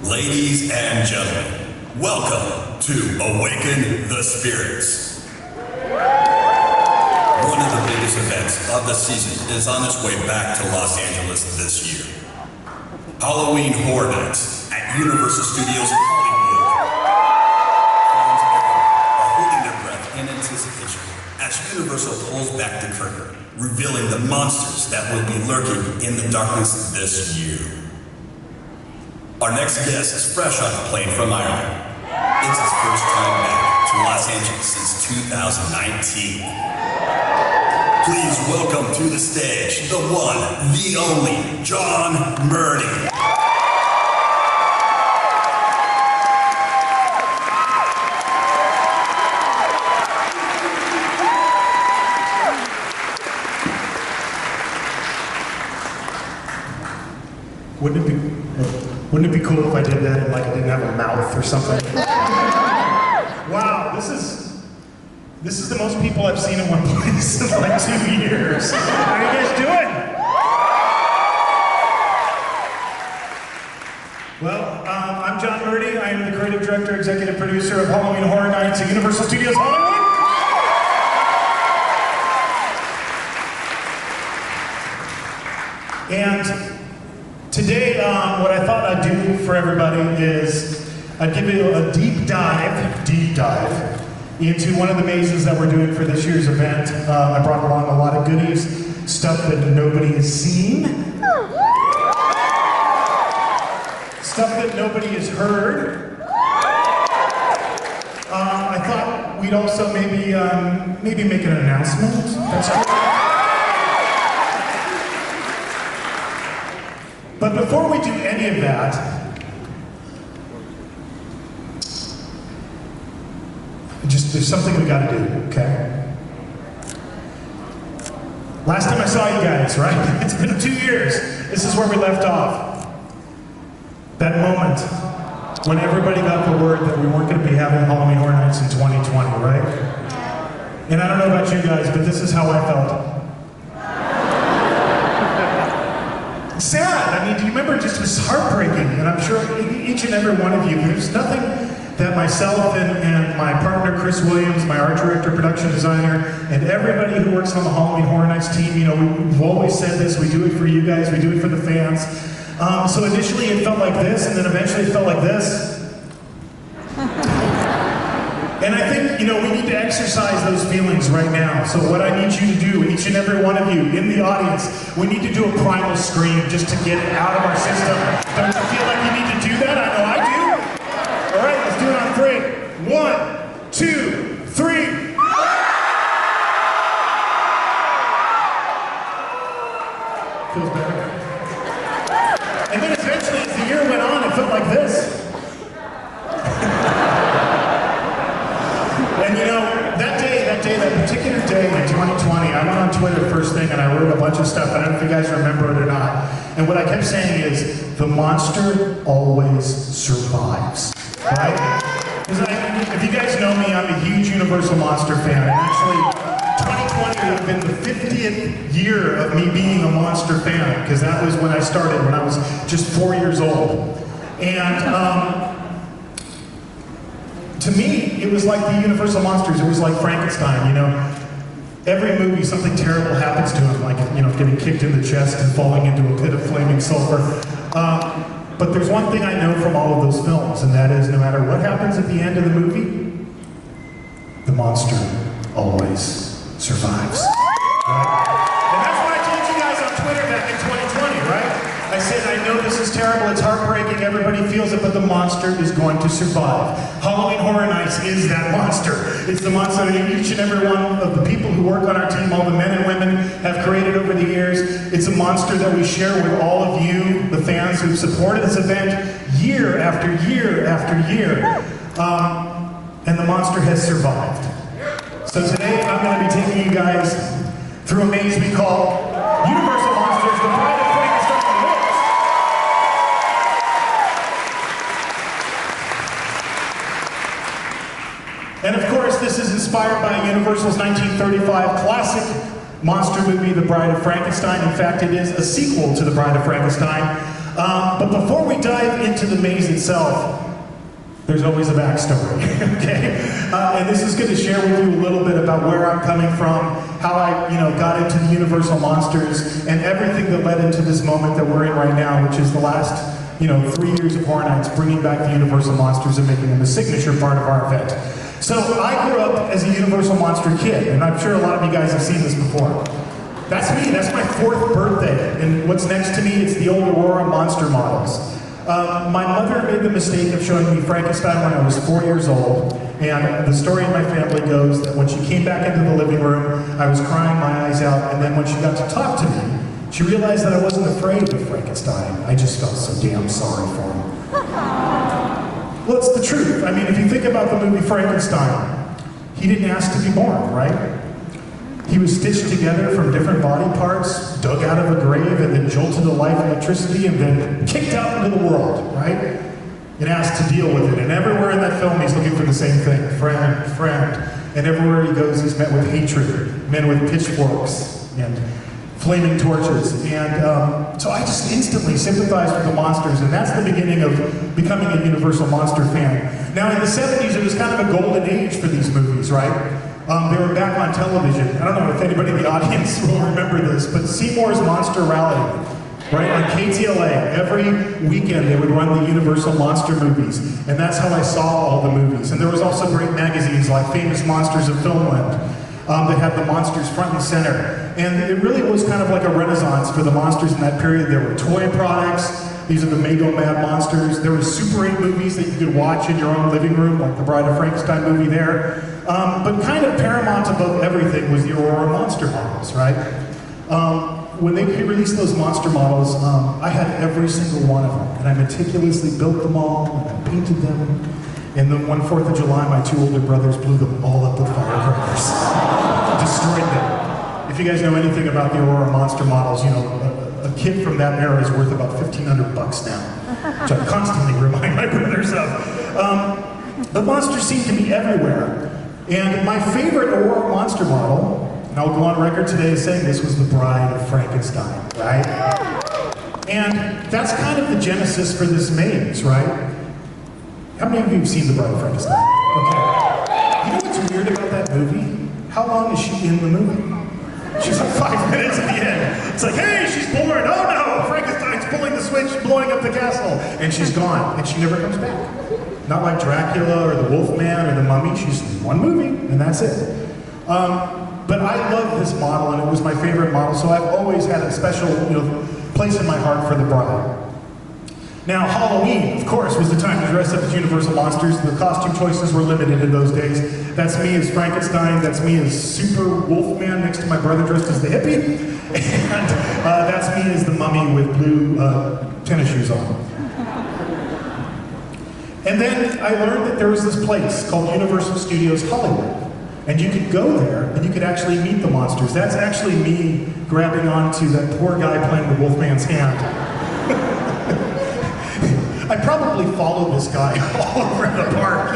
Ladies and gentlemen, welcome to Awaken the Spirits. One of the biggest events of the season is on its way back to Los Angeles this year. Halloween Horror Nights at Universal Studios Hollywood. Fans everywhere are holding their breath in anticipation as Universal pulls back the curtain, revealing the monsters that will be lurking in the darkness this year. Our next guest is fresh off a plane from Ireland. It's his first time back to Los Angeles since 2019. Please welcome to the stage the one, the only, John Murdy. Wouldn't it be cool if I did that and like I didn't have a mouth or something? Wow, this is the most people I've seen in one place in like 2 years. How are you guys doing? Well, I'm John Murdy. I am the creative director, executive producer of Halloween Horror Nights at Universal Studios Hollywood. And today, what I thought I'd do for everybody is I'd give you a deep dive into one of the mazes that we're doing for this year's event. I brought along a lot of goodies, stuff that nobody has seen, stuff that nobody has heard. I thought we'd also maybe make an announcement. That's cool. But before we do any of that, there's something we gotta do, okay? Last time I saw you guys, right? It's been 2 years. This is where we left off. That moment when everybody got the word that we weren't gonna be having Halloween Horror Nights in 2020, right? And I don't know about you guys, but this is how I felt. Sad. I mean, do you remember? Just, it was heartbreaking, and I'm sure each and every one of you, there's nothing that myself and my partner Chris Williams, my art director, production designer, and everybody who works on the Halloween Horror Nights team, you know, we've always said this, we do it for you guys, we do it for the fans. So initially it felt like this, and then eventually it felt like this. And I think, you know, we need to exercise those feelings right now. So what I need you to do, each and every one of you in the audience, we need to do a primal scream just to get it out of our system. Don't you feel like you need to do that? I know I do. All right, let's do it on 3. 1, 2, 3. Feels better. And then eventually, as the year went on, it felt like this. And you know, that particular day in 2020, I went on Twitter first thing and I wrote a bunch of stuff. I don't know if you guys remember it or not. And what I kept saying is, the monster always survives, right? Because if you guys know me, I'm a huge Universal Monster fan. And actually, 2020 would have been the 50th year of me being a monster fan, because that was when I started, when I was just 4 years old. And to me, it was like the Universal Monsters. It was like Frankenstein, you know. Every movie, something terrible happens to him, like, you know, getting kicked in the chest and falling into a pit of flaming sulfur. But there's one thing I know from all of those films, and that is, no matter what happens at the end of the movie, the monster always survives. Right? And that's what I told you guys on Twitter back in 2020, right? I said, I know this is terrible, it's heartbreaking, everybody feels it, but the monster is going to survive. Halloween Horror Nights is that monster. It's the monster that each and every one of the people who work on our team, all the men and women, have created over the years. It's a monster that we share with all of you, the fans who've supported this event year after year after year. And the monster has survived. So today, I'm going to be taking you guys through a maze we call Universal Monsters, the Bride of Frankenstein. And of course, this is inspired by Universal's 1935 classic monster movie, The Bride of Frankenstein. In fact, it is a sequel to The Bride of Frankenstein. But before we dive into the maze itself, there's always a backstory, okay? And this is going to share with you a little bit about where I'm coming from, how I, got into the Universal Monsters, and everything that led into this moment that we're in right now, which is the last, 3 years of Horror Nights, bringing back the Universal Monsters and making them a signature part of our event. So I grew up as a Universal Monster kid, and I'm sure a lot of you guys have seen this before. That's me, that's my 4th birthday, and what's next to me is the old Aurora monster models. My mother made the mistake of showing me Frankenstein when I was 4 years old, and the story in my family goes that when she came back into the living room, I was crying my eyes out, and then when she got to talk to me, she realized that I wasn't afraid of Frankenstein. I just felt so damn sorry for him. Well, it's the truth. I mean, if you think about the movie Frankenstein, he didn't ask to be born, right? He was stitched together from different body parts, dug out of a grave, and then jolted to life electricity, and then kicked out into the world, right? And asked to deal with it. And everywhere in that film, he's looking for the same thing, friend, friend. And everywhere he goes, he's met with hatred, men with pitchforks, and flaming torches. And so I just instantly sympathized with the monsters, and that's the beginning of becoming a Universal Monster fan. Now, in the 70s, it was kind of a golden age for these movies, right? They were back on television. I don't know if anybody in the audience will remember this, but Seymour's Monster Rally, right, on KTLA, every weekend they would run the Universal Monster movies, and that's how I saw all the movies. And there was also great magazines like Famous Monsters of Filmland that had the monsters front and center. And it really was kind of like a renaissance for the monsters in that period. There were toy products. These are the Maygo Mad Monsters. There were Super 8 movies that you could watch in your own living room, like the Bride of Frankenstein movie there. But kind of paramount above everything was the Aurora monster models, right? When they released those monster models, I had every single one of them. And I meticulously built them all, and I painted them. And then one 4th of July, my 2 older brothers blew them all up with firecrackers. Destroyed them. If you guys know anything about the Aurora monster models, a kit from that era is worth about $1,500 now, which I constantly remind my brothers of. The monsters seem to be everywhere. And my favorite Aurora monster model, and I'll go on record today as saying this, was the Bride of Frankenstein, right? And that's kind of the genesis for this maze, right? How many of you have seen the Bride of Frankenstein? Okay. You know what's weird about that movie? How long is she in the movie? She's like 5 minutes at the end. It's like, hey, she's born. Oh no, Frankenstein's pulling the switch, blowing up the castle. And she's gone, and she never comes back. Not like Dracula or the Wolfman or the Mummy. She's in one movie, and that's it. But I love this model, and it was my favorite model, so I've always had a special place in my heart for the Bride. Now, Halloween, of course, was the time to dress up as Universal Monsters. The costume choices were limited in those days. That's me as Frankenstein, that's me as Super Wolfman next to my brother dressed as the hippie, and that's me as the Mummy with blue tennis shoes on. And then I learned that there was this place called Universal Studios Hollywood, and you could go there and you could actually meet the monsters. That's actually me grabbing onto that poor guy playing the Wolfman's hand. I probably followed this guy all over the park,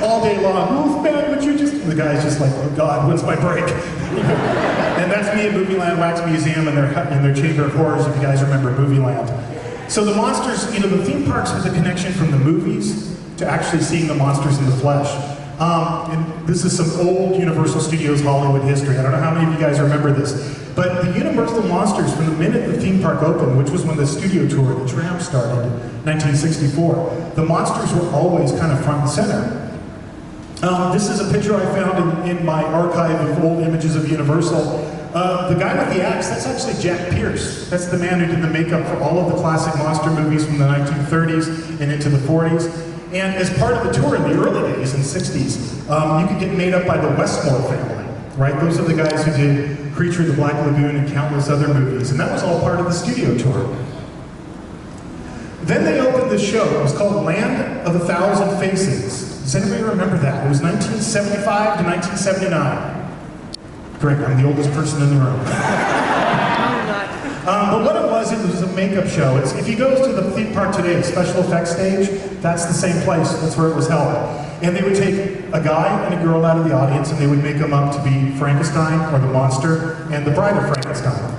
all day long. Wolfman, would you just... The guy's just like, oh God, when's my break? And that's me at Movieland Wax Museum in their Chamber of Horrors, if you guys remember Movieland. So the monsters, the theme parks have the connection from the movies to actually seeing the monsters in the flesh. And this is some old Universal Studios Hollywood history. I don't know how many of you guys remember this, but the Universal Monsters, from the minute the theme park opened, which was when the studio tour, the Tram, started in 1964, the monsters were always kind of front and center. This is a picture I found in my archive of old images of Universal. The guy with the axe, that's actually Jack Pierce. That's the man who did the makeup for all of the classic monster movies from the 1930s and into the 40s. And as part of the tour in the early days, in the 60s, you could get made up by the Westmore family, right? Those are the guys who did Creature of the Black Lagoon and countless other movies, and that was all part of the studio tour. Then they opened this show. It was called Land of a Thousand Faces. Does anybody remember that? It was 1975 to 1979. Great, I'm the oldest person in the room. But what it was a makeup show. If you go to the theme park today, special effects stage, that's the same place. That's where it was held. And they would take a guy and a girl out of the audience, and they would make them up to be Frankenstein or the monster and the Bride of Frankenstein.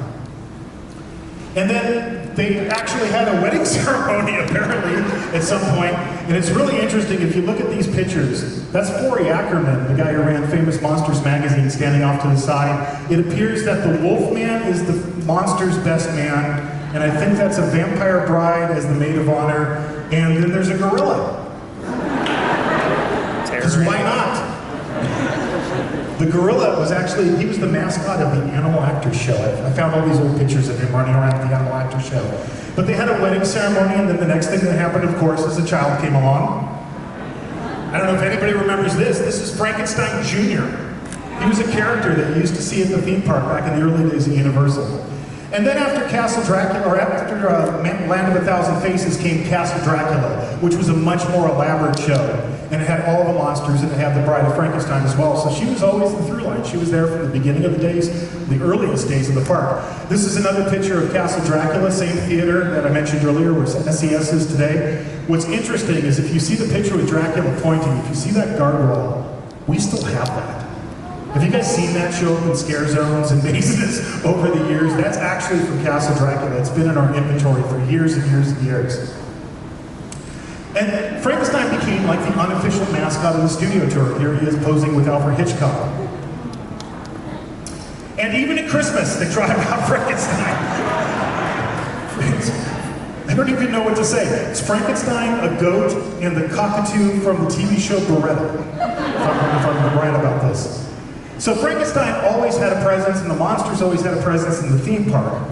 And then they actually had a wedding ceremony, apparently, at some point. And it's really interesting, if you look at these pictures, that's Forey Ackerman, the guy who ran Famous Monsters magazine, standing off to the side. It appears that the Wolfman is the monster's best man, and I think that's a vampire bride as the maid of honor, and then there's a gorilla. Because why not? The gorilla was actually, he was the mascot of the Animal Actors Show. I found all these old pictures of him running around at the Animal Actors Show. But they had a wedding ceremony, and then the next thing that happened, of course, is a child came along. I don't know if anybody remembers this. This is Frankenstein Jr. He was a character that you used to see at the theme park back in the early days of Universal. And then after Castle Dracula, or after Land of a Thousand Faces, came Castle Dracula, which was a much more elaborate show. And it had all the monsters, and it had the Bride of Frankenstein as well. So she was always the through line. She was there from the beginning of the days, the earliest days of the park. This is another picture of Castle Dracula, same theater that I mentioned earlier, where SES is today. What's interesting is if you see the picture with Dracula pointing, if you see that gargoyle, we still have that. Have you guys seen that show up in scare zones and mazes over the years? That's actually from Castle Dracula. It's been in our inventory for years and years and years. And Frankenstein became like the unofficial mascot of the studio tour. Here he is posing with Alfred Hitchcock. And even at Christmas, they try out Frankenstein. I don't even know what to say. It's Frankenstein, a goat, and the cockatoo from the TV show Beretta, if I'm right about this. So Frankenstein always had a presence, and the monsters always had a presence in the theme park.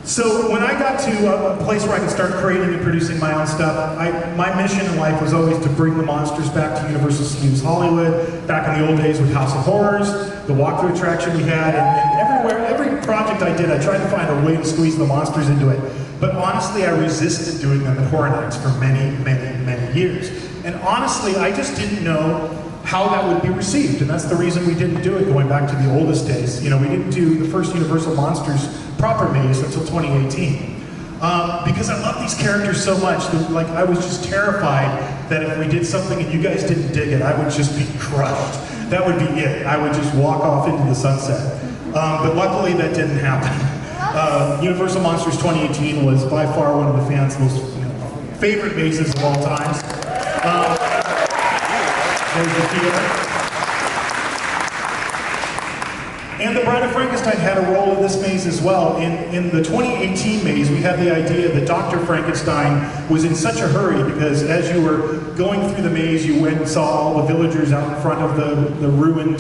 So when I got to a place where I could start creating and producing my own stuff, my mission in life was always to bring the monsters back to Universal Studios Hollywood, back in the old days with House of Horrors, the walkthrough attraction we had, and everywhere, every project I did, I tried to find a way to squeeze the monsters into it. But honestly, I resisted doing them at Horror Nights for many, many, many years. And honestly, I just didn't know how that would be received, and that's the reason we didn't do it going back to the oldest days. You know, we didn't do the first Universal Monsters proper maze until 2018. Because I love these characters so much that, like, I was just terrified that if we did something and you guys didn't dig it, I would just be crushed. That would be it. I would just walk off into the sunset. But luckily that didn't happen. Universal Monsters 2018 was by far one of the fans' most favorite mazes of all times. There's the theater. And the Bride of Frankenstein had a role in this maze as well. In the 2018 maze, we had the idea that Dr. Frankenstein was in such a hurry because as you were going through the maze, you went and saw all the villagers out in front of the ruined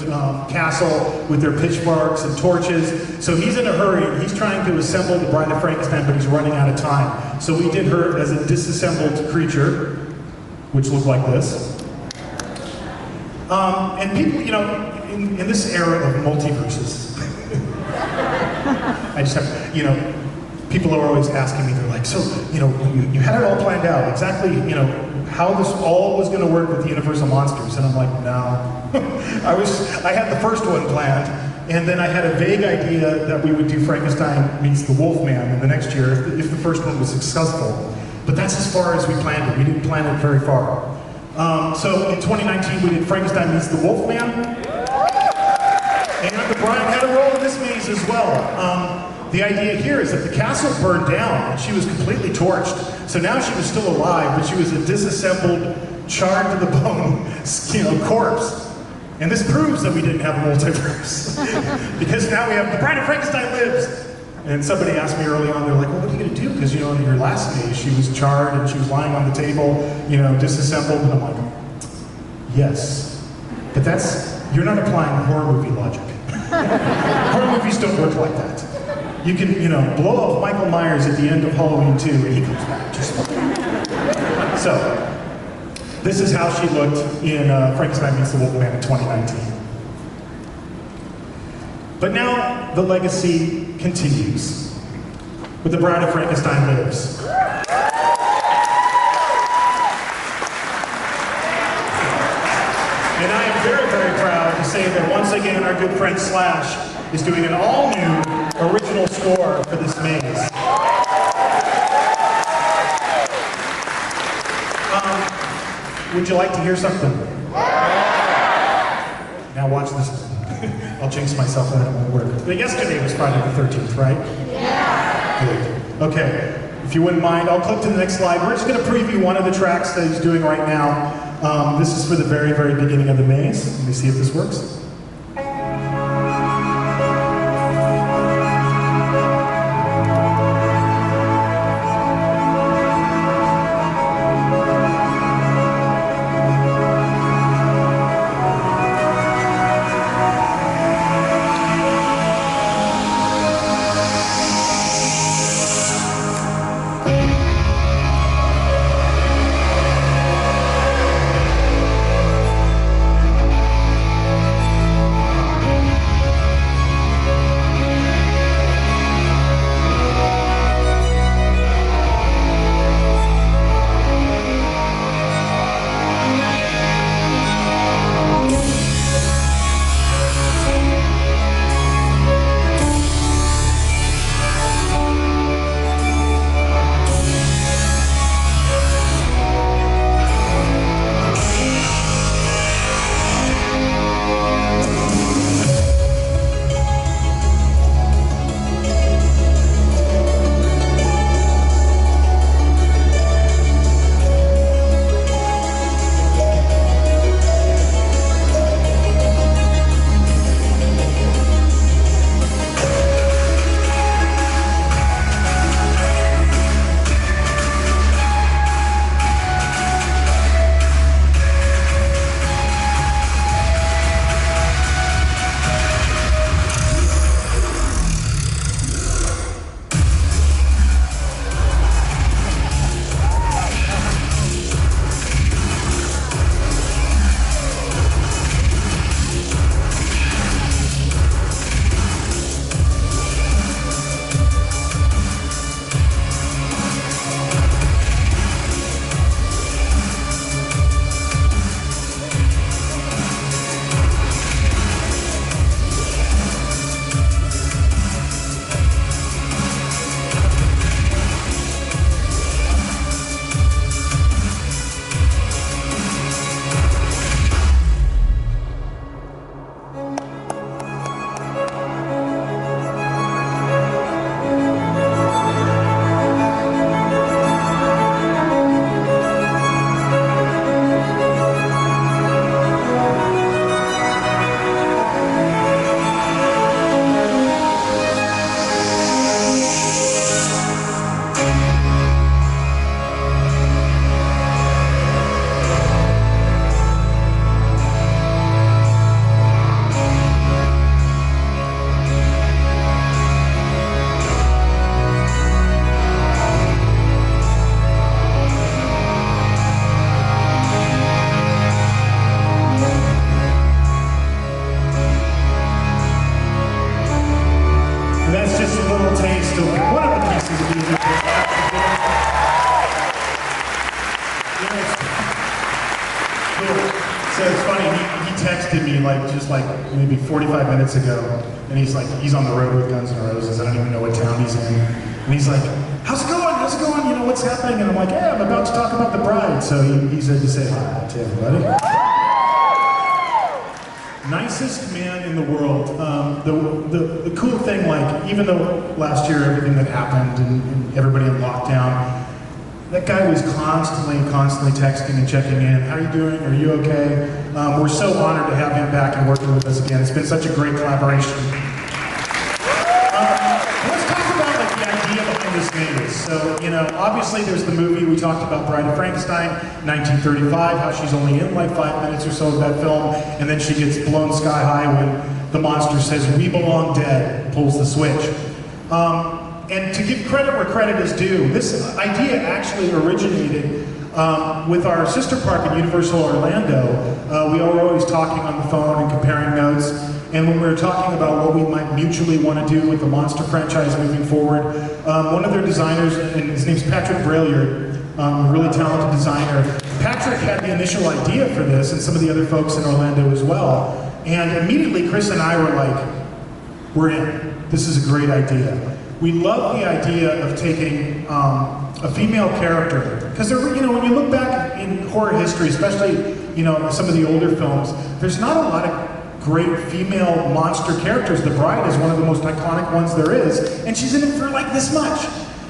castle with their pitchforks and torches. So he's in a hurry. He's trying to assemble the Bride of Frankenstein, but he's running out of time. So we did her as a disassembled creature, which looked like this. And people, you know, in this era of multiverses, I just have, you know, people are always asking me, they're like, so, you know, you had it all planned out, exactly, you know, how this all was going to work with the Universal Monsters, and I'm like, no. I had the first one planned, and then I had a vague idea that we would do Frankenstein meets the Wolfman in the next year if the first one was successful. But that's as far as we planned it. We didn't plan it very far. So in 2019, we did Frankenstein meets the Wolfman. And the bride had a role in this maze as well. The idea here is that the castle burned down and she was completely torched. So now she was still alive, but she was a disassembled, charred to the bone, you know, corpse. And this proves that we didn't have a multiverse. Because now we have the Bride of Frankenstein lives. And somebody asked me early on, they're like, well, what are you going to do? Because, you know, in your last maze, she was charred and she was lying on the table, you know, disassembled. And I'm like, yes. But that's, you're not applying horror movie logic. Horror movies don't work like that. You can, you know, blow up Michael Myers at the end of Halloween 2 and he comes back just like that. So, this is how she looked in Frankenstein meets the Wolfman in 2019. But now, the legacy continues, with the Bride of Frankenstein lives. And I am very, very proud to say that once again, our good friend Slash is doing an all-new original score for this maze. Would you like to hear something? Now watch this. I'll jinx myself that it won't work. But yesterday was Friday the 13th, right? Yeah. Good. Okay. If you wouldn't mind, I'll click to the next slide. We're just going to preview one of the tracks that he's doing right now. This is for the very, very beginning of the maze. Let me see if this works. Maybe 45 minutes ago, and he's like, he's on the road with Guns N' Roses. I don't even know what town he's in. And he's like, how's it going? How's it going? You know, what's happening? And I'm like, yeah, I'm about to talk about the bride. So he said to say hi to everybody. Nicest man in the world. The cool thing, like, even though last year everything that happened and everybody in lockdown, that guy was constantly texting and checking in. How are you doing? Are you okay? We're so honored to have him back and working with us again. It's been such a great collaboration. Let's talk about like the idea behind this maze. So, you know, obviously there's the movie we talked about, Bride of Frankenstein, 1935, how she's only in like 5 minutes or so of that film, and then she gets blown sky high when the monster says, "We belong dead," pulls the switch. And to give credit where credit is due, this idea actually originated with our sister park at Universal Orlando. We were always talking on the phone and comparing notes. And when we were talking about what we might mutually want to do with the Monster franchise moving forward, one of their designers, and his name's Patrick Braillard, a really talented designer. Patrick had the initial idea for this, and some of the other folks in Orlando as well. And immediately Chris and I were like, we're in. This is a great idea. We love the idea of taking a female character, because you know, when you look back in horror history, especially, you know, some of the older films, there's not a lot of great female monster characters. The Bride is one of the most iconic ones there is, and she's in it for like this much.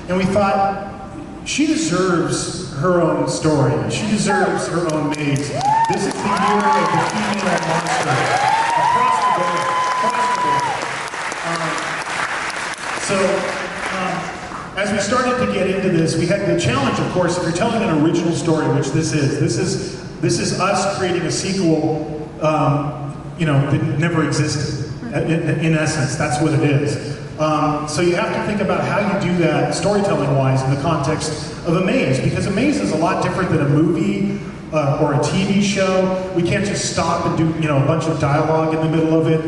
And we thought, she deserves her own story. She deserves her own maze. This is the year of the female monster. Across the board. As we started to get into this, we had the challenge, of course, if you're telling an original story, which this is us creating a sequel, that never existed. In essence, that's what it is. So you have to think about how you do that storytelling-wise in the context of a maze, because a maze is a lot different than a movie or a TV show. We can't just stop and do a bunch of dialogue in the middle of it.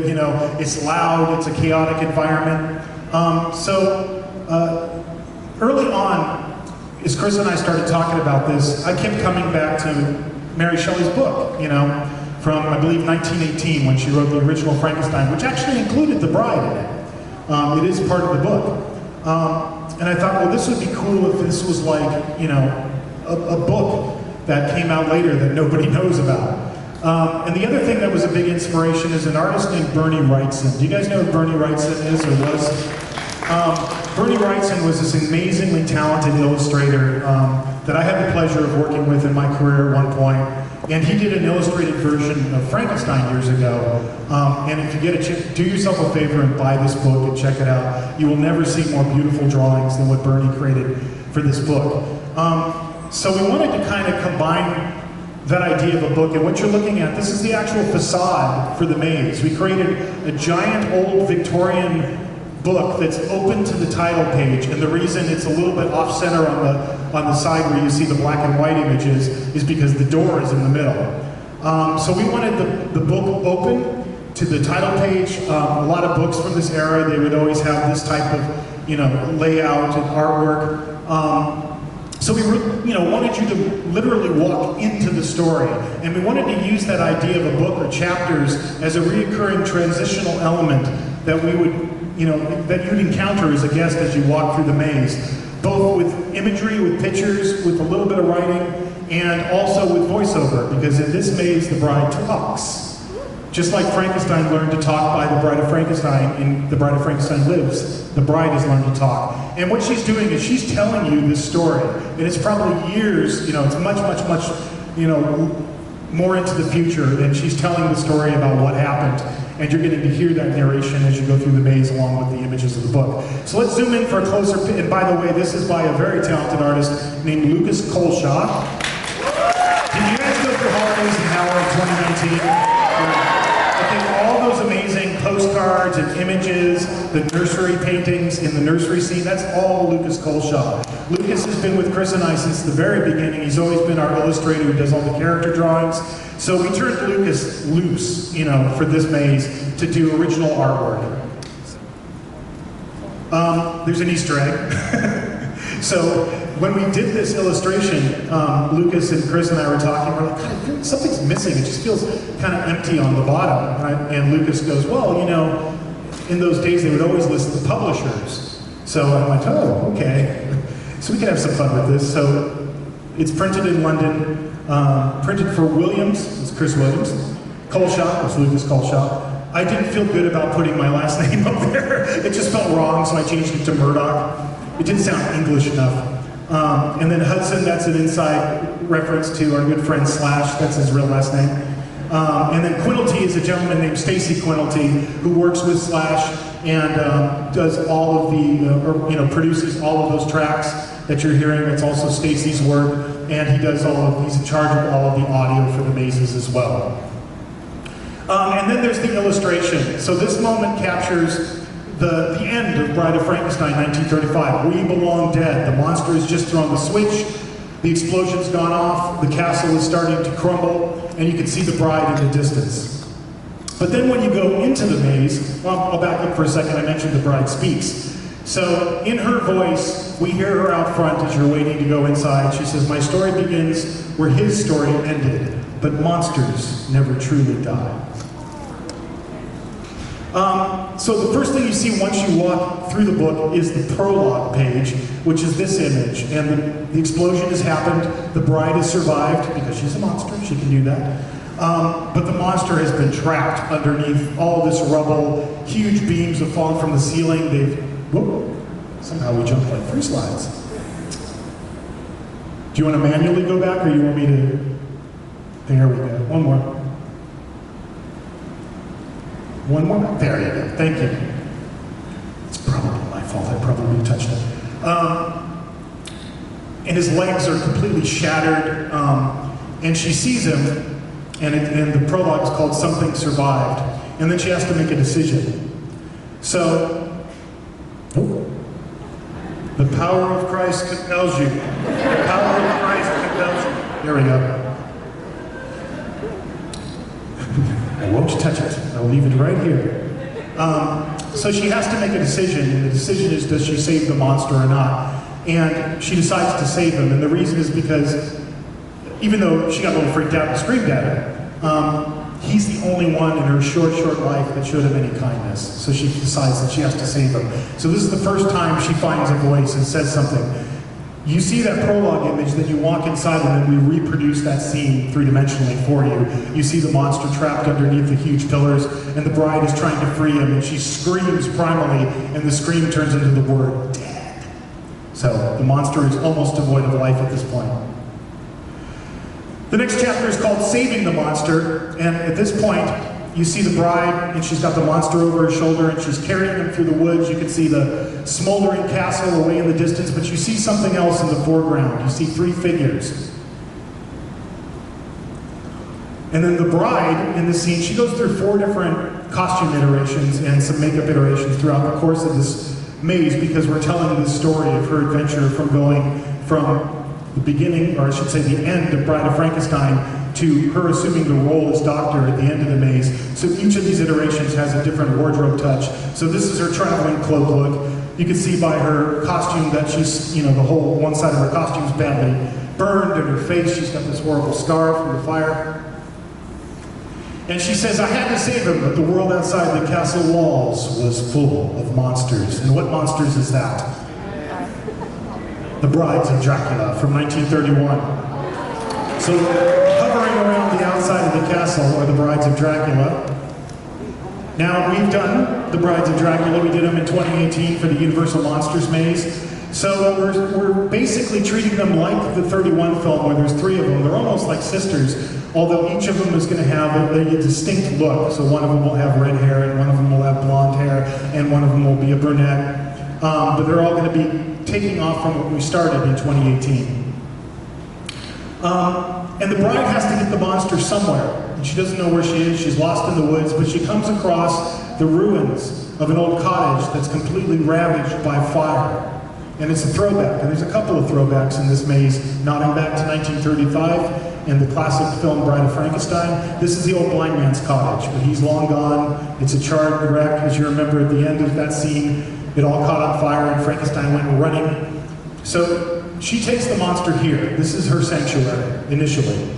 It's loud, it's a chaotic environment. Early on, as Chris and I started talking about this, I kept coming back to Mary Shelley's book, from, I believe, 1918, when she wrote the original Frankenstein, which actually included the Bride in it. It is part of the book. And I thought, well, this would be cool if this was like, a book that came out later that nobody knows about. And the other thing that was a big inspiration is an artist named Bernie Wrightson. Do you guys know who Bernie Wrightson is or was? Bernie Wrightson was this amazingly talented illustrator that I had the pleasure of working with in my career at one point. And he did an illustrated version of Frankenstein years ago. And if you get a chance, do yourself a favor and buy this book and check it out. You will never see more beautiful drawings than what Bernie created for this book. So we wanted to kind of combine that idea of a book, and what you're looking at, this is the actual facade for the maze. We created a giant old Victorian book that's open to the title page, and the reason it's a little bit off-center on the side where you see the black and white images is because the door is in the middle. So we wanted the book open to the title page. A lot of books from this era, they would always have this type of layout and artwork. So we wanted you to literally walk into the story, and we wanted to use that idea of a book or chapters as a reoccurring transitional element that we would that you'd encounter as a guest as you walk through the maze, both with imagery, with pictures, with a little bit of writing, and also with voiceover, because in this maze, the bride talks. Just like Frankenstein learned to talk by the Bride of Frankenstein in The Bride of Frankenstein Lives, the bride has learned to talk. And what she's doing is she's telling you this story, and it's probably years, it's much, more into the future, and she's telling the story about what happened. And you're getting to hear that narration as you go through the maze along with the images of the book. So let's zoom in for a closer, and by the way, this is by a very talented artist named Lucas Colshaw. Did you guys go through Holidays in Howard 2019? Okay, all those amazing postcards and images, the nursery paintings in the nursery scene, that's all Lucas Colshaw. Lucas has been with Chris and I since the very beginning. He's always been our illustrator who does all the character drawings. So we turned Lucas loose, for this maze to do original artwork. There's an Easter egg. So when we did this illustration, Lucas and Chris and I were talking, we're like, God, I feel like something's missing. It just feels kind of empty on the bottom. And Lucas goes, well, in those days they would always list the publishers. So I'm like, oh, okay. So we can have some fun with this. So it's printed in London. Printed for Williams, it's Chris Williams. Colshaw, it's Lucas Colshaw. I didn't feel good about putting my last name up there. It just felt wrong, so I changed it to Murdoch. It didn't sound English enough. And then Hudson, that's an inside reference to our good friend Slash, that's his real last name. And then Quintlety is a gentleman named Stacy Quintlety who works with Slash and does all of the, produces all of those tracks that you're hearing. It's also Stacy's work, and he does he's in charge of all of the audio for the mazes as well. And then there's the illustration. So this moment captures the end of Bride of Frankenstein, 1935. We belong dead. The monster has just thrown the switch. The explosion's gone off. The castle is starting to crumble, and you can see the bride in the distance. But then when you go into the maze, I'll back up for a second. I mentioned the bride speaks. So in her voice, we hear her out front as you're waiting to go inside. She says, my story begins where his story ended, but monsters never truly die. So the first thing you see once you walk through the book is the prologue page, which is this image. And the explosion has happened. The bride has survived because she's a monster. She can do that. But the monster has been trapped underneath all this rubble. Huge beams have fallen from the ceiling. Whoop, somehow we jumped like 3 slides. Do you want to manually go back, or you want me to? There we go. One more. One more. There you go. Thank you. It's probably my fault. I probably touched it. And his legs are completely shattered. And she sees him. And the prologue is called Something Survived. And then she has to make a decision. So, the power of Christ compels you. The power of Christ compels you. There we go. I won't touch it. I'll leave it right here. So she has to make a decision, and the decision is, does she save the monster or not? And she decides to save him, and the reason is because even though she got a little freaked out and screamed at him, he's the only one in her short life that showed him any kindness. So she decides that she has to save him. So this is the first time she finds a voice and says something. You see that prologue image, then you walk inside and then we reproduce that scene 3-dimensionally for you. You see the monster trapped underneath the huge pillars, and the bride is trying to free him, and she screams primally, and the scream turns into the word dead. So the monster is almost devoid of life at this point. The next chapter is called Saving the Monster, and at this point, you see the bride, and she's got the monster over her shoulder, and she's carrying him through the woods. You can see the smoldering castle away in the distance, but you see something else in the foreground. You see 3 figures. And then the bride, in this scene, she goes through 4 different costume iterations and some makeup iterations throughout the course of this maze, because we're telling the story of her adventure from going from the beginning, or I should say the end of Bride of Frankenstein, to her assuming the role as doctor at the end of the maze. So each of these iterations has a different wardrobe touch. So this is her traveling cloak look. You can see by her costume that she's, the whole one side of her costume is badly burned, and her face, she's got this horrible scar from the fire. And she says, I had to save him, but the world outside the castle walls was full of monsters. And what monsters is that? The Brides of Dracula from 1931. So hovering around the outside of the castle are the Brides of Dracula. Now, we've done the Brides of Dracula. We did them in 2018 for the Universal Monsters Maze. So we're basically treating them like the 31 film, where there's 3 of them. They're almost like sisters, although each of them is going to have a distinct look. So one of them will have red hair, and one of them will have blonde hair, and one of them will be a brunette. But they're all going to be taking off from what we started in 2018. And the bride has to get the monster somewhere, and she doesn't know where she is. She's lost in the woods, but she comes across the ruins of an old cottage that's completely ravaged by fire. And it's a throwback, and there's a couple of throwbacks in this maze, nodding back to 1935 and the classic film Bride of Frankenstein. This is the old blind man's cottage, but he's long gone. It's a charred wreck. As you remember at the end of that scene, it all caught on fire and Frankenstein went running. So she takes the monster here. This is her sanctuary, initially.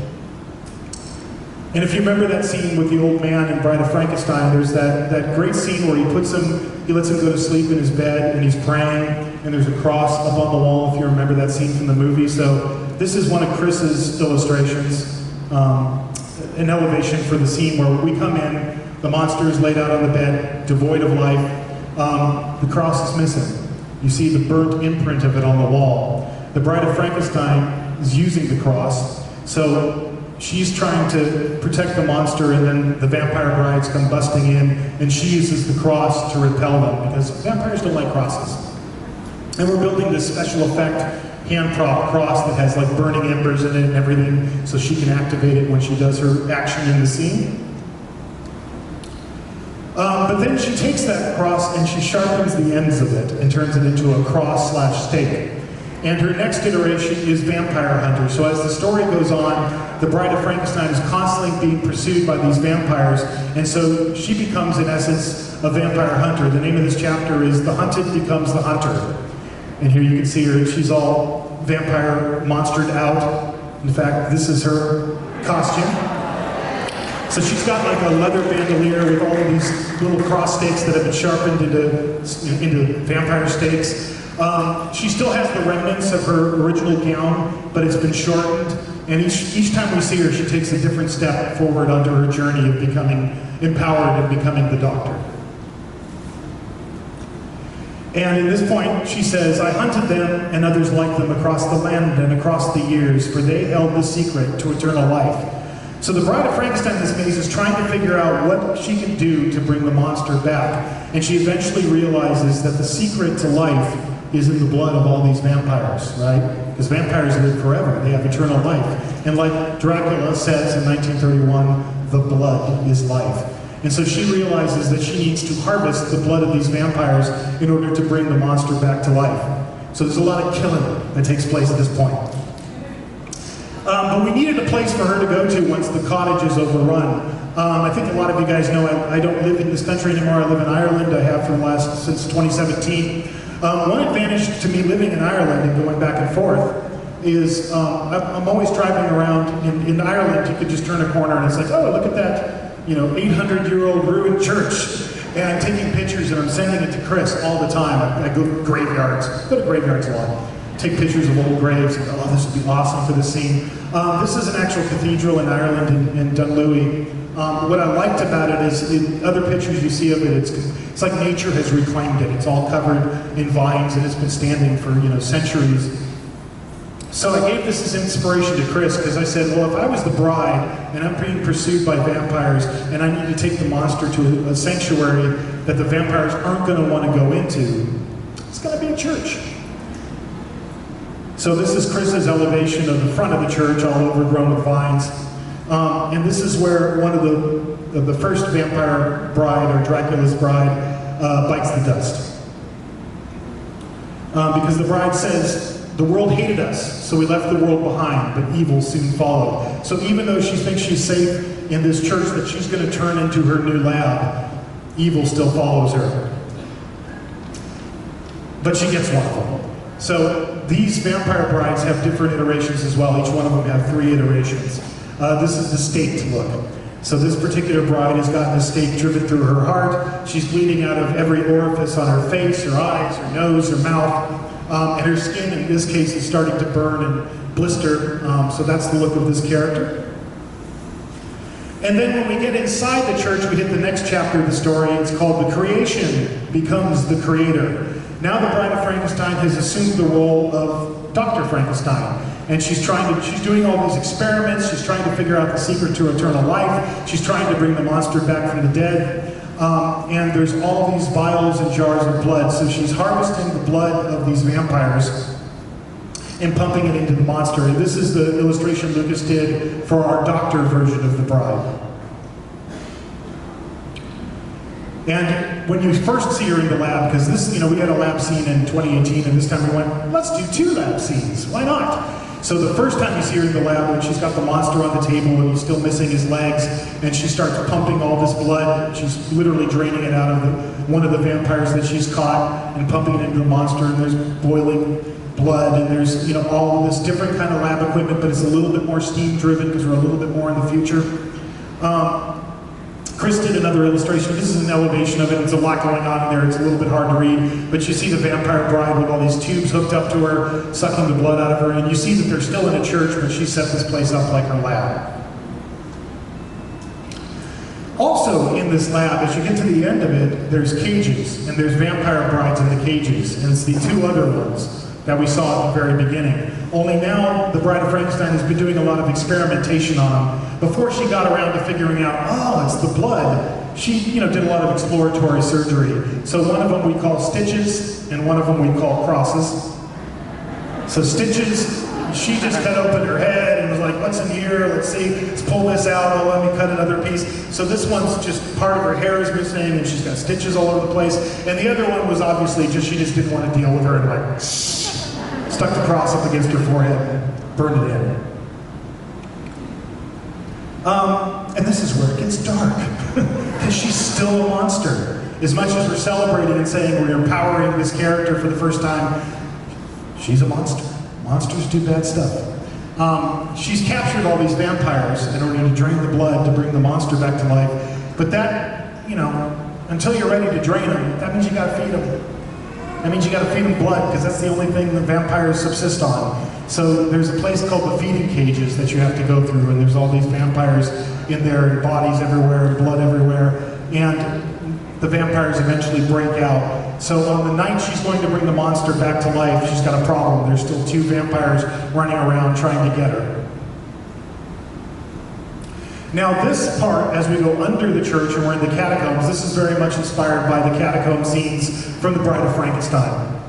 And if you remember that scene with the old man in Bride of Frankenstein, there's that great scene where he lets him go to sleep in his bed, and he's praying, and there's a cross up on the wall, if you remember that scene from the movie. So this is one of Chris's illustrations, an elevation for the scene where we come in, the monster is laid out on the bed, devoid of life. The cross is missing. You see the burnt imprint of it on the wall. The Bride of Frankenstein is using the cross, so she's trying to protect the monster, and then the vampire brides come busting in, and she uses the cross to repel them, because vampires don't like crosses. And we're building this special effect hand-prop cross that has like burning embers in it and everything, so she can activate it when she does her action in the scene. But then she takes that cross and she sharpens the ends of it and turns it into a cross/stake. And her next iteration is Vampire Hunter. So as the story goes on, the Bride of Frankenstein is constantly being pursued by these vampires, and so she becomes, in essence, a vampire hunter. The name of this chapter is The Hunted Becomes the Hunter. And here you can see her, she's all vampire monstered out. In fact, this is her costume. So she's got like a leather bandolier with all of these little cross stakes that have been sharpened into vampire stakes. She still has the remnants of her original gown, but it's been shortened. and each time we see her, she takes a different step forward onto her journey of becoming empowered and becoming the Doctor. And at this point, she says, "I hunted them and others like them across the land and across the years, for they held the secret to eternal life." So the Bride of Frankenstein in this maze is trying to figure out what she can do to bring the monster back. And she eventually realizes that the secret to life is in the blood of all these vampires, right? Because vampires live forever. They have eternal life. And like Dracula says in 1931, the blood is life. And so she realizes that she needs to harvest the blood of these vampires in order to bring the monster back to life. So there's a lot of killing that takes place at this point. But we needed a place for her to go to once the cottage is overrun. I think a lot of you guys know I don't live in this country anymore. I live in Ireland. I have since 2017. One advantage to me living in Ireland and going back and forth is I'm always driving around in Ireland. You could just turn a corner and it's like, oh, look at that, 800-year-old ruined church. And I'm taking pictures and I'm sending it to Chris all the time. I go to graveyards. Go to graveyards a lot. Take pictures of old graves and go, oh, this would be awesome for the scene. This is an actual cathedral in Ireland, in Dunlewy. What I liked about it is in other pictures you see of it, it's like nature has reclaimed it. It's all covered in vines and it's been standing for centuries. So I gave this as inspiration to Chris because I said, well, if I was the bride and I'm being pursued by vampires and I need to take the monster to a sanctuary that the vampires aren't going to want to go into, it's going to be a church. So this is Chris's elevation of the front of the church, all overgrown with vines. And this is where one of the first vampire bride, or Dracula's bride, bites the dust. Because the bride says, the world hated us, so we left the world behind, but evil soon followed. So even though she thinks she's safe in this church that she's going to turn into her new lab, evil still follows her. But she gets one of them. So these vampire brides have different iterations as well. Each one of them have 3 iterations. This is the staked look. So this particular bride has gotten a stake driven through her heart. She's bleeding out of every orifice on her face, her eyes, her nose, her mouth. And her skin, in this case, is starting to burn and blister. So that's the look of this character. And then when we get inside the church, we hit the next chapter of the story. It's called The Creation Becomes the Creator. Now the Bride of Frankenstein has assumed the role of Dr. Frankenstein. And she's doing all these experiments. She's trying to figure out the secret to eternal life. She's trying to bring the monster back from the dead. And there's all these vials and jars of blood. So she's harvesting the blood of these vampires and pumping it into the monster. And this is the illustration Lucas did for our Doctor version of the bride. And when you first see her in the lab, because this, we had a lab scene in 2018, and this time we went, let's do 2 lab scenes. Why not? So the first time you see her in the lab, when she's got the monster on the table and he's still missing his legs, and she starts pumping all this blood, she's literally draining it out of one of the vampires that she's caught and pumping it into the monster, and there's boiling blood, and there's all of this different kind of lab equipment, but it's a little bit more steam driven because we're a little bit more in the future. Chris did another illustration. This is an elevation of it. It's a lot going on in there. It's a little bit hard to read. But you see the vampire bride with all these tubes hooked up to her, sucking the blood out of her. And you see that they're still in a church, but she set this place up like her lab. Also in this lab, as you get to the end of it, there's cages. And there's vampire brides in the cages. And it's the 2 other ones that we saw at the very beginning. Only now, the Bride of Frankenstein has been doing a lot of experimentation on them. Before she got around to figuring out, oh, it's the blood, she did a lot of exploratory surgery. So one of them we call stitches, and one of them we call crosses. So stitches, she just cut open her head and was like, what's in here? Let's see, let's pull this out. Oh, let me cut another piece. So this one's just part of her hair is missing, and she's got stitches all over the place. And the other one was obviously she just didn't want to deal with her and like, stuck the cross up against her forehead and burned it in. And this is where it gets dark, because she's still a monster. As much as we're celebrating and saying we're empowering this character for the first time, she's a monster. Monsters do bad stuff. She's captured all these vampires in order to drain the blood to bring the monster back to life. But that, until you're ready to drain them, that means you gotta feed them. That means you gotta feed them blood, because that's the only thing the vampires subsist on. So there's a place called the feeding cages that you have to go through, and there's all these vampires in there, and bodies everywhere, and blood everywhere, and the vampires eventually break out. So on the night she's going to bring the monster back to life, she's got a problem. There's still 2 vampires running around trying to get her. Now this part, as we go under the church and we're in the catacombs, this is very much inspired by the catacomb scenes from the Bride of Frankenstein.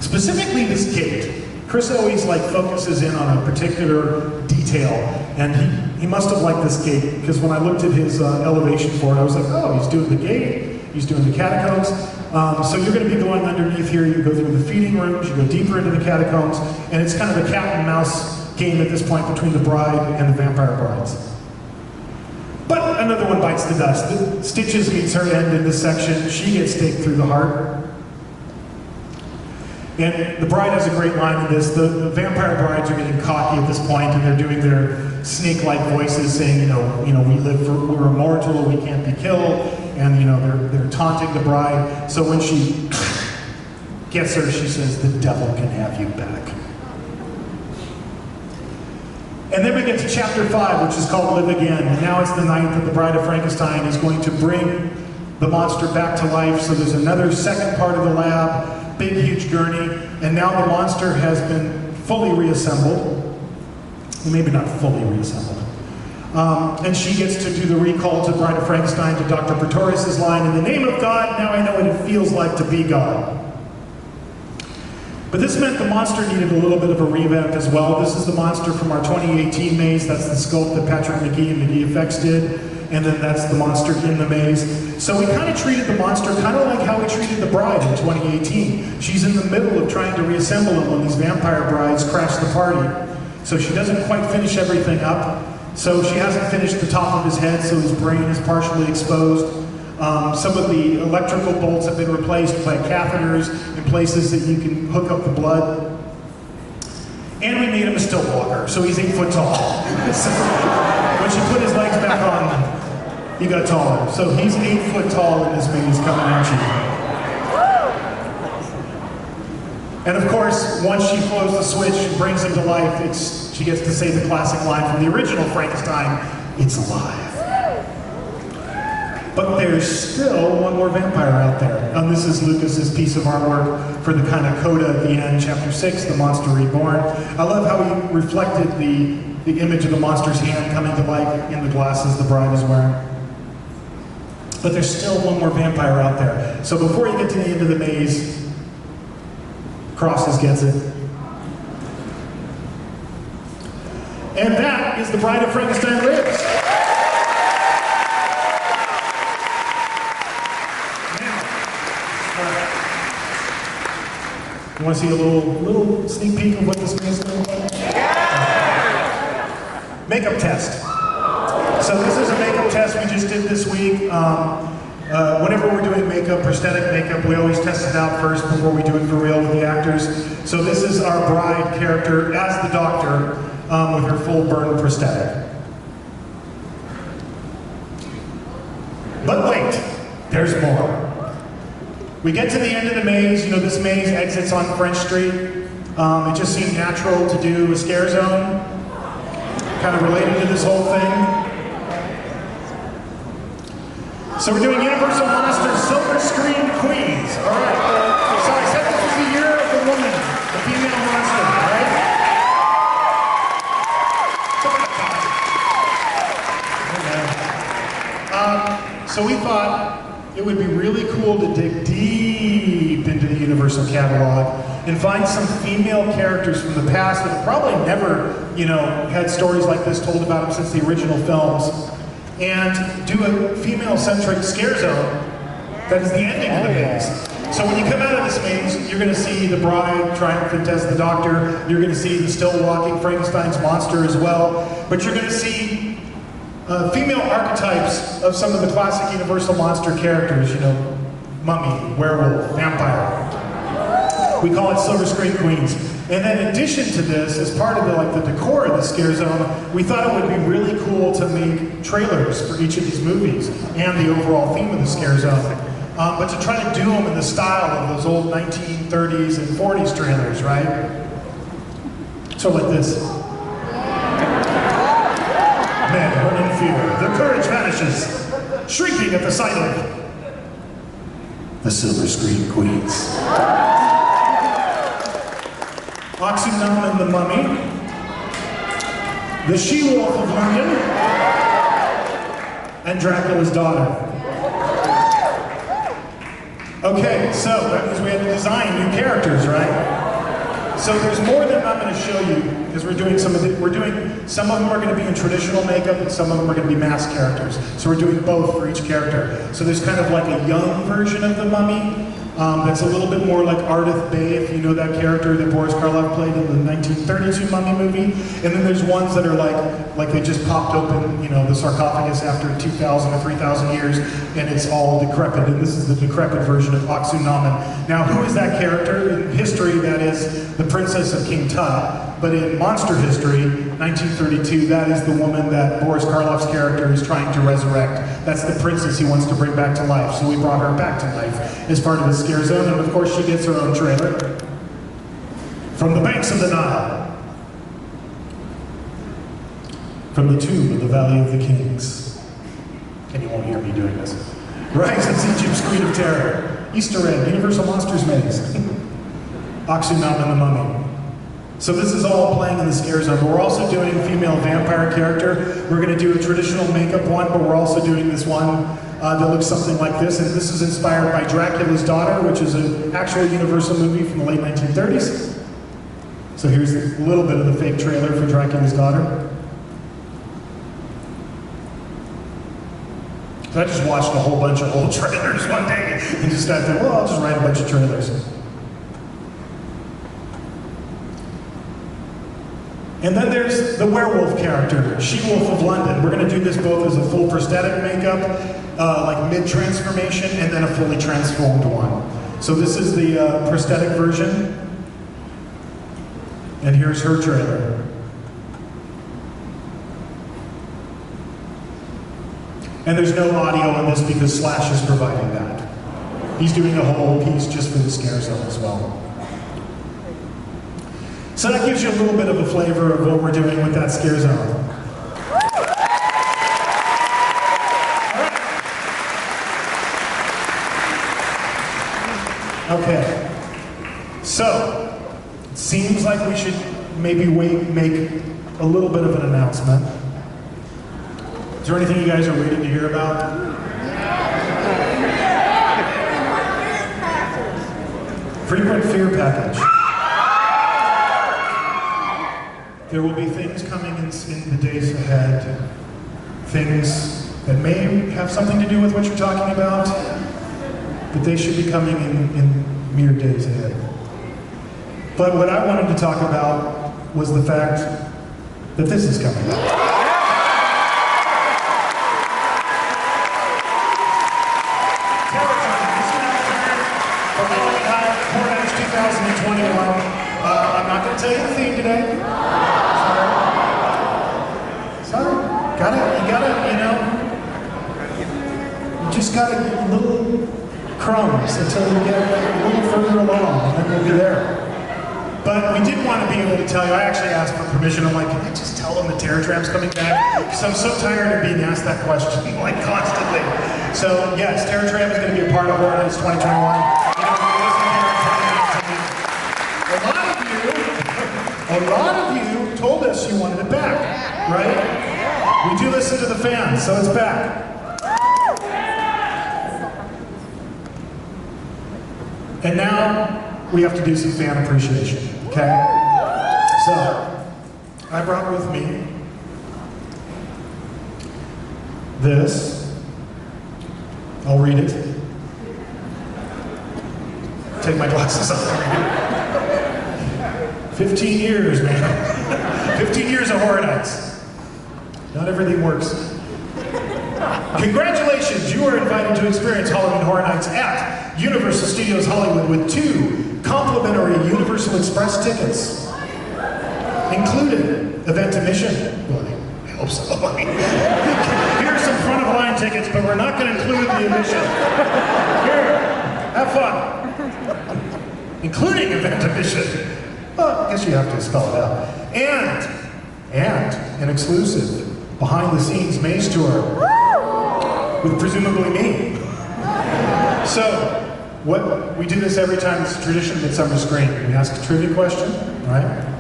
Specifically this gate. Chris always focuses in on a particular detail, and he must have liked this gate, because when I looked at his elevation for it, I was like, oh, he's doing the gate, he's doing the catacombs. So you're going to be going underneath here, you go through the feeding rooms, you go deeper into the catacombs, and it's kind of a cat and mouse game at this point between the bride and the vampire brides. But another one bites the dust. Stitches meets her end in this section. She gets staked through the heart. And the bride has a great line in this. The vampire brides are getting cocky at this point, and they're doing their snake-like voices, saying, we're immortal, we can't be killed, and they're taunting the bride. So when she gets her, she says, "The devil can have you back." And then we get to chapter 5, which is called Live Again. And now it's the night that the Bride of Frankenstein is going to bring the monster back to life. So there's another second part of the lab, big, huge gurney. And now the monster has been fully reassembled. Maybe not fully reassembled. And she gets to do the recall to Bride of Frankenstein, to Dr. Pretorius' line, "In the name of God, now I know what it feels like to be God." But this meant the monster needed a little bit of a revamp as well. This is the monster from our 2018 maze. That's the sculpt that Patrick McGee and McGee Effects did. And then that's the monster in the maze. So we kind of treated the monster kind of like how we treated the bride in 2018. She's in the middle of trying to reassemble him when these vampire brides crash the party. So she doesn't quite finish everything up. So she hasn't finished the top of his head, so his brain is partially exposed. Some of the electrical bolts have been replaced by catheters in places that you can hook up the blood. And we made him a stilt walker, so he's 8 foot tall. So when she put his legs back on, he got taller. So he's 8 foot tall in this maze coming at you. And of course, once she throws the switch and brings him to life, she gets to say the classic line from the original Frankenstein, "It's alive." But there's still one more vampire out there. And this is Lucas's piece of artwork for the kind of coda at the end, chapter 6, The Monster Reborn. I love how he reflected the image of the monster's hand coming to life in the glasses the bride is wearing. But there's still one more vampire out there. So before you get to the end of the maze, Crosses gets it. And that is The Bride of Frankenstein Lives. You want to see a little sneak peek of what this maze is like? Yeah! Makeup test. So this is a makeup test we just did this week. Whenever we're doing makeup, prosthetic makeup, we always test it out first before we do it for real with the actors. So this is our bride character as the doctor with her full burn prosthetic. But wait, there's more. We get to the end of the maze. This maze exits on French Street. It just seemed natural to do a scare zone, kind of related to this whole thing. So we're doing Universal Monsters Silver Screen Queens. All right. So I said this was the year of the woman, the female monster, all right? So we thought it would be really cool to dig deep into the Universal catalog and find some female characters from the past that have probably never, had stories like this told about them since the original films, and do a female-centric scare zone that is the ending of the maze. So when you come out of this maze, you're going to see the bride triumphant as the doctor, you're going to see the still-walking Frankenstein's monster as well, but you're going to see female archetypes of some of the classic Universal monster characters, mummy, werewolf, vampire. We call it Silver Screen Queens. And then in addition to this, as part of the decor of the scare zone, we thought it would be really cool to make trailers for each of these movies and the overall theme of the scare zone. but to try to do them in the style of those old 1930s and 40s trailers, right? So like this. Men run in fear. Their courage vanishes, shrieking at the sight of the silver screen queens. Oxynam and the Mummy, the She-Wolf of London, and Dracula's daughter. Okay, so that means we had to design new characters, right? So there's more than I'm going to show you, because some of them are going to be in traditional makeup, and some of them are going to be masked characters. So we're doing both for each character. So there's kind of like a young version of the Mummy, that's a little bit more like Ardith Bay, if you know that character that Boris Karloff played in the 1932 Mummy movie. And then there's ones that are like they just popped open, you know, the sarcophagus after 2,000 or 3,000 years, and it's all decrepit. And this is the decrepit version of Oxynam. Now, who is that character? In history, that is the Princess of King Tut. But in monster history, 1932, that is the woman that Boris Karloff's character is trying to resurrect. That's the princess he wants to bring back to life. So we brought her back to life as part of the Scare Zone, and of course she gets her own trailer. From the banks of the Nile. From the tomb of the Valley of the Kings. And you won't hear me doing this. Rise of Egypt's Queen of Terror. Easter egg, Universal Monsters Maze. Oxynam and the Mummy. So this is all playing in the Scare Zone, but we're also doing a female vampire character. We're going to do a traditional makeup one, but we're also doing this one that looks something like this, and this is inspired by Dracula's Daughter, which is an actual Universal movie from the late 1930s. So here's a little bit of the fake trailer for Dracula's Daughter. So I just watched a whole bunch of old trailers one day and just got there, well, I'll just write a bunch of trailers. Thank And then there's the werewolf character, She-Wolf of London. We're going to do this both as a full prosthetic makeup, like mid-transformation, and then a fully transformed one. So this is the prosthetic version. And here's her trailer. And there's no audio on this because Slash is providing that. He's doing a whole piece just for the Scare Zone as well. So that gives you a little bit of a flavor of what we're doing with that Scare Zone. Okay. So, it seems like we should maybe make a little bit of an announcement. Is there anything you guys are waiting to hear about? Frequent fear package. There will be things coming in the days ahead, things that may have something to do with what you're talking about, but they should be coming in mere days ahead. But what I wanted to talk about was the fact that this is coming up. I'm not going to tell you the theme today. Sorry. You just gotta get little crumbs until we get a little further along, and then we'll be there. But we did want to be able to tell you, I actually asked for permission. I'm like, can I just tell them the Terror Tram's coming back? Because I'm so tired of being asked that question, like, constantly. So, yes, Terror Tram is going to be a part of Horror Nights 2021. A lot of you told us you wanted it back, right? We do listen to the fans, so it's back. And now we have to do some fan appreciation, okay? So, I brought with me this. I'll read it. Take my glasses off and read it. 15 years, man. 15 years of Horror Nights. Not everything works. Congratulations, you are invited to experience Halloween Horror Nights at Universal Studios Hollywood with 2 complimentary Universal Express tickets. Included event admission. Well, I hope so. Here are some front of line tickets, but we're not going to include the admission. Here, have fun. Including event admission. Well, I guess you have to spell it out. And an exclusive behind-the-scenes maze tour with presumably me. So, we do this every time. It's a tradition of Midsummer Screen. We ask a trivia question, right?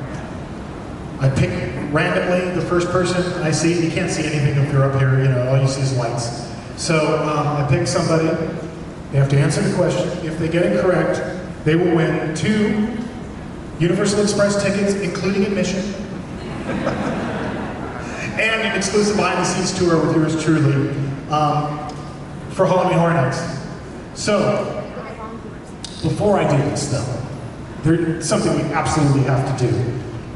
I pick randomly the first person I see. You can't see anything if you're up here, you know, all you see is lights. So I pick somebody. They have to answer the question. If they get it correct, they will win 2 Universal Express tickets, including admission, and an exclusive behind-the-scenes tour with yours truly for Halloween Horror Nights. So, before I do this, though, there's something we absolutely have to do,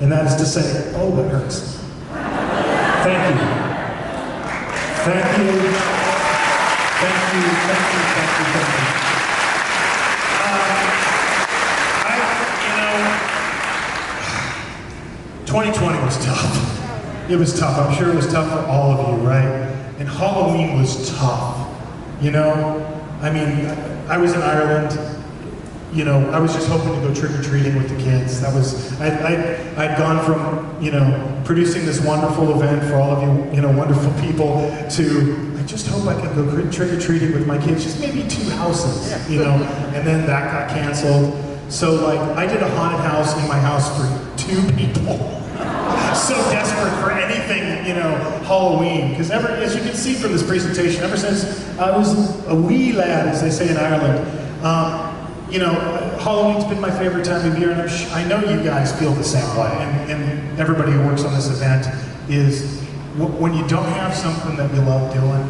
and that is to say, oh, that hurts. Thank you. Thank you. Thank you, thank you, thank you, thank you. You know, 2020 was tough. It was tough. I'm sure it was tough for all of you, right? And Halloween was tough. You know, I mean, I was in Ireland. You know, I was just hoping to go trick-or-treating with the kids. That was, I'd gone from, you know, producing this wonderful event for all of you, you know, wonderful people, to, I just hope I can go trick-or-treating with my kids, just maybe 2 houses, you know, and then that got canceled. So, like, I did a haunted house in my house for 2 people. So desperate for anything, you know, Halloween. Because as you can see from this presentation, ever since I was a wee lad, as they say in Ireland, you know, Halloween's been my favorite time of year, and I know you guys feel the same way, and everybody who works on this event is, when you don't have something that you love doing,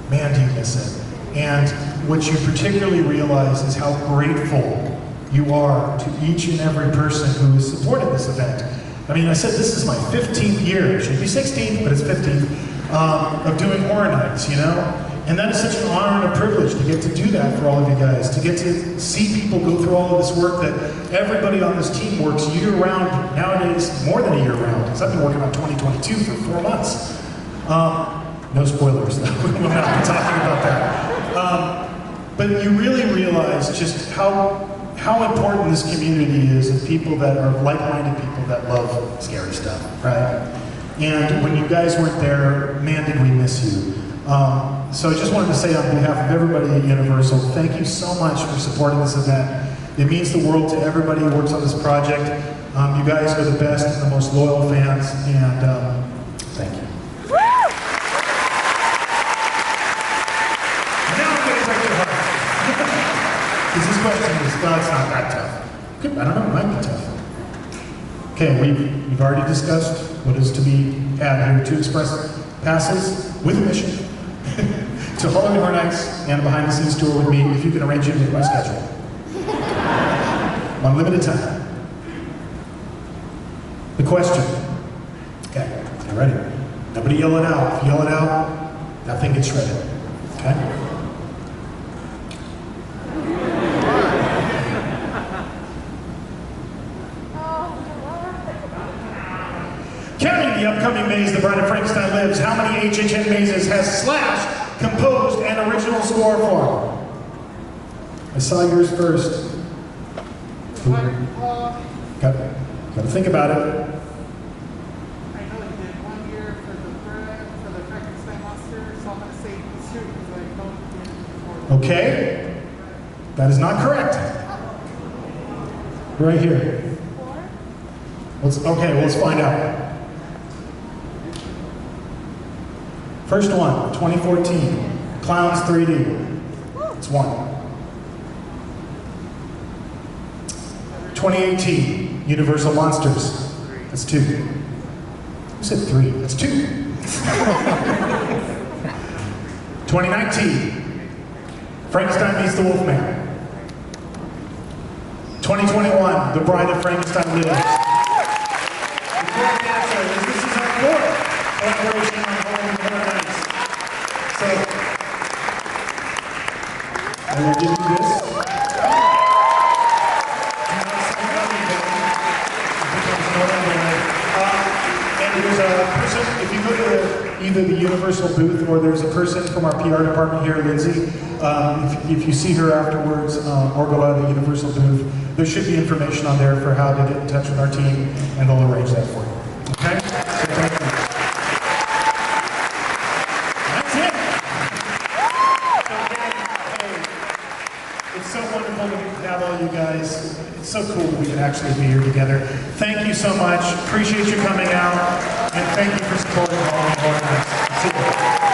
man, do you miss it. And what you particularly realize is how grateful you are to each and every person who has supported this event. I mean, I said this is my 15th year, it should be 16th, but it's 15th, of doing Horror Nights, you know? And that is such an honor and a privilege to get to do that for all of you guys, to get to see people go through all of this work that everybody on this team works year-round, nowadays more than a year-round, because I've been working on 2022 for 4 months. No spoilers, though. We'll not be talking about that. But you really realize just how important this community is of people that are like-minded people that love scary stuff, right? And when you guys weren't there, man, did we miss you. So I just wanted to say on behalf of everybody at Universal, thank you so much for supporting this event. It means the world to everybody who works on this project. You guys are the best and the most loyal fans, and thank you. Now I'm going to break your heart. Because this question is, well, it's not that tough. I don't know, it might be tough. Okay, we've already discussed what is to be had here. 2 express passes with admission to Halloween Horror Nights and a behind-the-scenes tour with me, if you can arrange it with my schedule. One limited time. The question. Okay, you ready? Nobody yell it out. If you yell it out, that thing gets shredded. Okay? Counting the upcoming maze, The Bride of Frankenstein Lives, how many HHN mazes has Slash composed an original score for? I saw yours first. Got to think about it. I know he did 1 year for the Frankenstein monster, so I'm going to say these 2 because I don't do it before. Okay. That is not correct. Right here. 4? Okay, well, let's find out. First one, 2014, Clowns 3D. It's 1. 2018, Universal Monsters. That's 2. Who said 3? That's 2. 2019, Frankenstein Meets the Wolfman. 2021, The Bride of Frankenstein Lives. The correct answer is this is our 4th collaboration on Halloween Horror Nights. So, I will give you this. And there's a person, if you go to the either the Universal booth or there's a person from our PR department here, Lindsay. If you see her afterwards or go out of the Universal booth, there should be information on there for how to get in touch with our team, and they'll arrange that for you. Okay? So thank you. That's it. So again, hey, it's so wonderful to have all you guys. It's so cool that we can actually be here together. Thank you so much. Appreciate you coming out, and thank you for supporting all of us. See you.